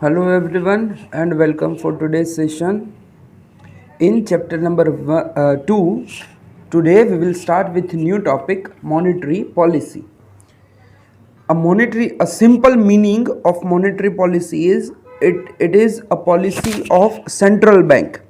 Hello everyone and welcome for today's session. In chapter number 2, today we will start with new topic monetary policy. A simple meaning of monetary policy is it is a policy of central bank.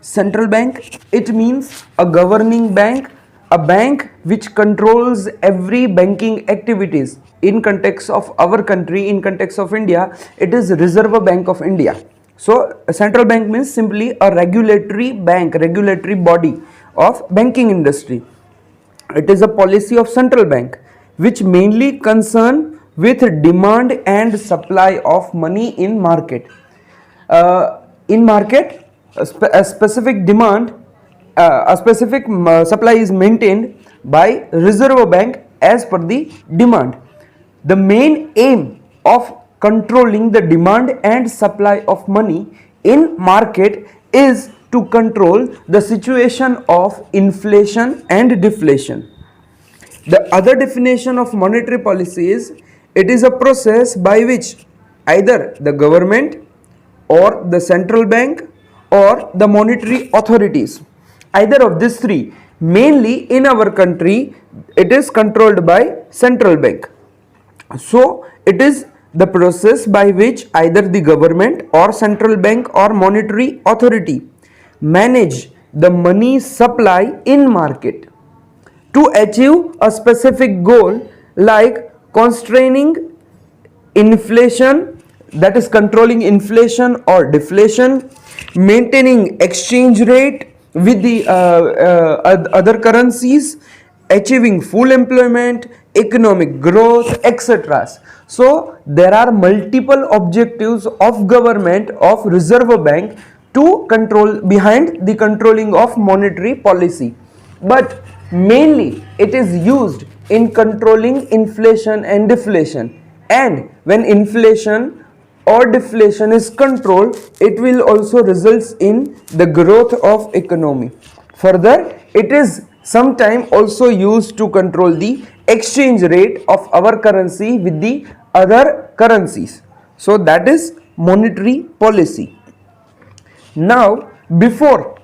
Central bank, it means a governing bank, a bank which controls every banking activities. In context of our country, in context of India, it is Reserve Bank of India. So a central bank means simply a regulatory bank, regulatory body of banking industry. It is a policy of central bank which mainly concern with demand and supply of money in market. In market, a specific demand, a specific supply is maintained by Reserve Bank as per the demand. The main aim of controlling the demand and supply of money in market is to control the situation of inflation and deflation. The other definition of monetary policy is it is a process by which either the government or the central bank or the monetary authorities, either of these three, mainly in our country it is controlled by central bank. So it is the process by which either the government or central bank or monetary authority manage the money supply in market to achieve a specific goal like constraining inflation, that is controlling inflation or deflation, maintaining exchange rate with the other currencies, achieving full employment, economic growth, etc. So there are multiple objectives of government, of Reserve Bank, to control behind the controlling of monetary policy, but mainly it is used in controlling inflation and deflation. And when inflation or deflation is controlled, it will also results in the growth of economy. Further, it is sometimes also used to control the exchange rate of our currency with the other currencies. So that is monetary policy. Now, before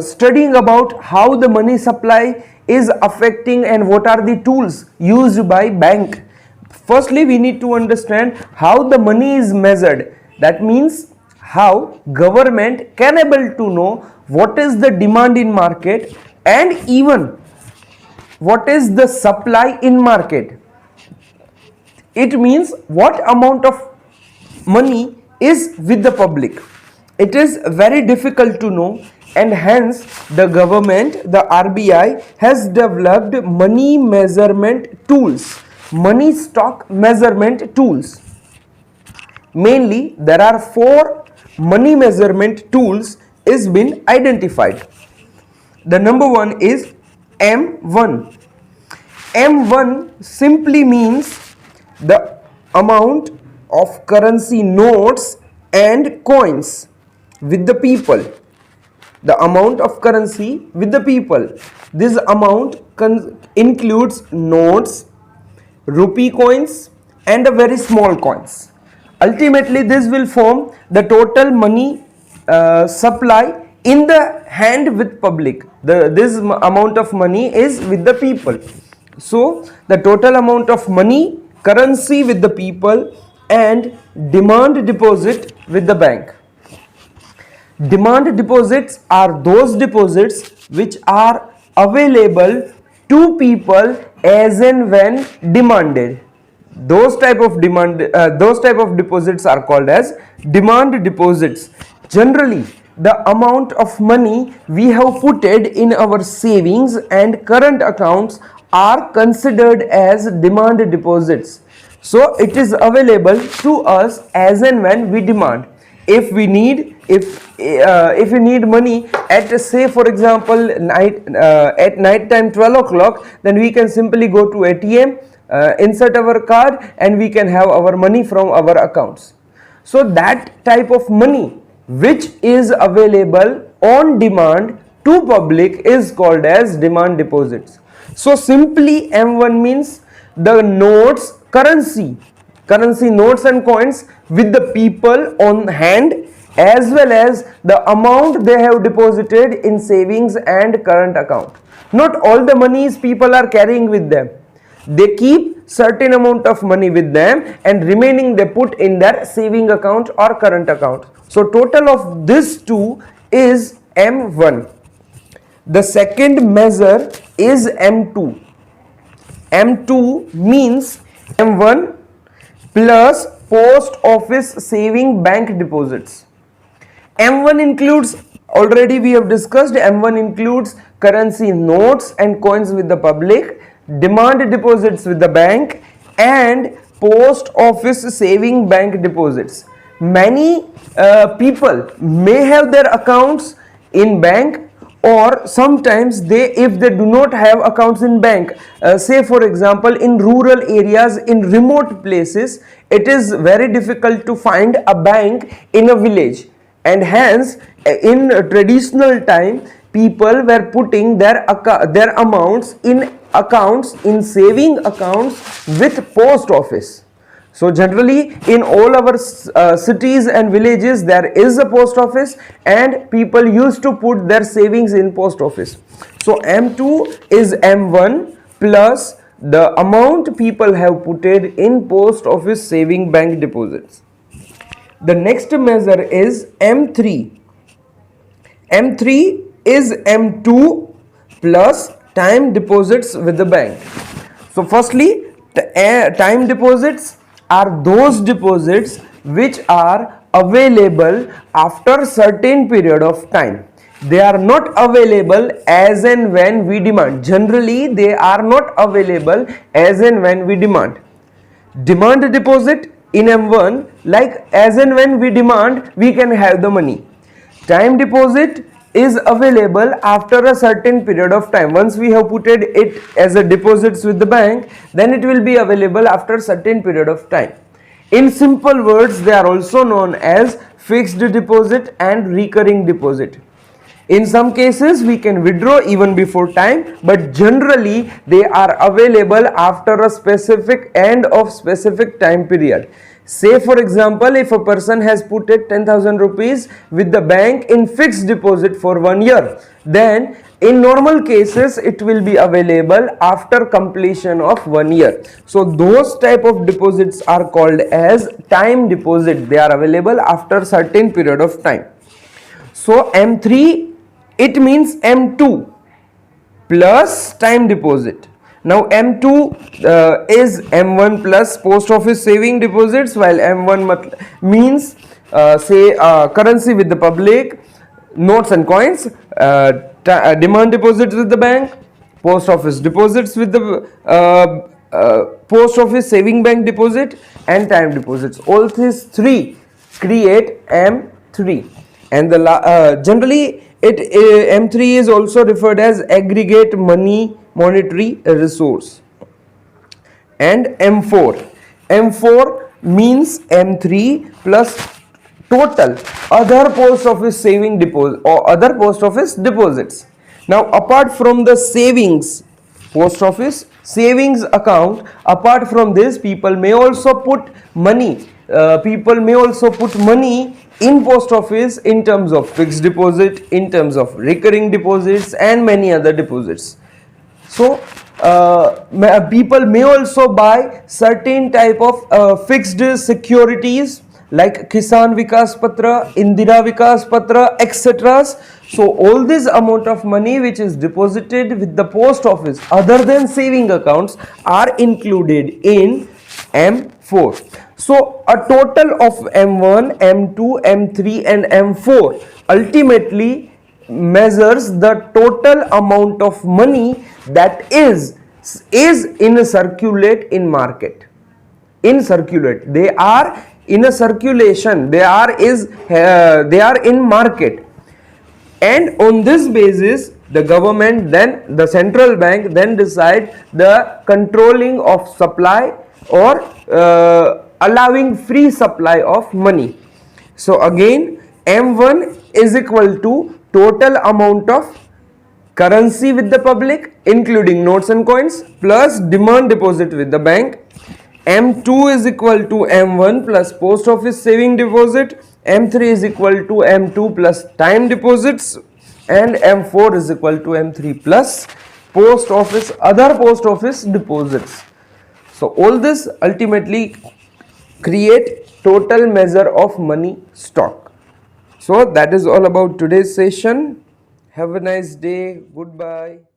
studying about how the money supply is affecting and what are the tools used by bank, firstly we need to understand how the money is measured. That means how government can able to know what is the demand in market and even what is the supply in market. It means what amount of money is with the public. It is very difficult to know, and hence the government, the RBI, has developed money measurement tools, money stock measurement tools. Mainly there are 4 money measurement tools is been identified. The number 1 is M1. M1 simply means the amount of currency notes and coins with the people. The amount of currency with the people. This amount includes notes, rupee coins and a very small coins. Ultimately this will form the total money supply in the hand with public. This amount of money is with the people. So the total amount of money, currency with the people and demand deposit with the bank. Demand deposits are those deposits which are available to people as and when demanded. Those type of deposits are called as demand deposits. Generally, the amount of money we have put in our savings and current accounts are considered as demand deposits. So it is available to us as and when we demand. If we need money at, say for example, at night time 12 o'clock, then we can simply go to ATM, insert our card and we can have our money from our accounts. So that type of money which is available on demand to public is called as demand deposits. So simply M1 means the notes, currency currency notes and coins with the people on hand, as well as the amount they have deposited in savings and current account. Not all the monies people are carrying with them. They keep certain amount of money with them and remaining they put in their saving account or current account. So total of this two is M1. The second measure is M2. M2 means M1 plus post office saving bank deposits. M1 includes, already we have discussed, M1 includes currency notes and coins with the public, demand deposits with the bank, and post office saving bank deposits. Many people may have their accounts in bank, or sometimes they, if they do not have accounts in bank, say for example in rural areas, in remote places, it is very difficult to find a bank in a village, and hence in traditional time people were putting their amounts in accounts, in saving accounts with post office. So generally in all our cities and villages there is a post office, and people used to put their savings in post office. So M2 is M1 plus the amount people have put in post office saving bank deposits. The next measure is M3. M3 is M2 plus time deposits with the bank. So firstly, time deposits are those deposits which are available after certain period of time. They are not available as and when we demand. Generally, they are not available as and when we demand. Demand deposit in M1, like as and when we demand, we can have the money. Time deposit is available after a certain period of time. Once we have put it as a deposits with the bank, then it will be available after certain period of time. In simple words, they are also known as fixed deposit and recurring deposit. In some cases we can withdraw even before time, but generally they are available after a specific end of specific time period. Say for example, if a person has put 10,000 rupees with the bank in fixed deposit for 1 year, then in normal cases it will be available after completion of 1 year. So those type of deposits are called as time deposit. They are available after certain period of time. So M3, it means M2 plus time deposit. Now M2 is M1 plus post office saving deposits, while M1 means say currency with the public, notes and coins, demand deposits with the bank, post office deposits with the post office saving bank deposit, and time deposits. All these three create M3, and the generally M3 is also referred as aggregate monetary resource. And M4 means M3 plus total other post office saving deposit or other post office deposits. Now apart from the savings, post office savings account, apart from this people may also put money, in post office in terms of fixed deposit, in terms of recurring deposits, and many other deposits. So people may also buy certain type of fixed securities like Kisan Vikas Patra, Indira Vikas Patra, etc. So all this amount of money which is deposited with the post office other than saving accounts are included in M4. So a total of M1, M2, M3 and M4 ultimately measures the total amount of money that is in circulate in market. In circulate, they are in a circulation, they are in market, and on this basis the government, then the central bank, then decide the controlling of supply or allowing free supply of money. So again M1 is equal to total amount of currency with the public including notes and coins plus demand deposit with the bank, M2 is equal to M1 plus post office saving deposit, M3 is equal to M2 plus time deposits, and M4 is equal to M3 plus other post office deposits. So all this ultimately create total measure of money stock. So that is all about today's session. Have a nice day. Goodbye.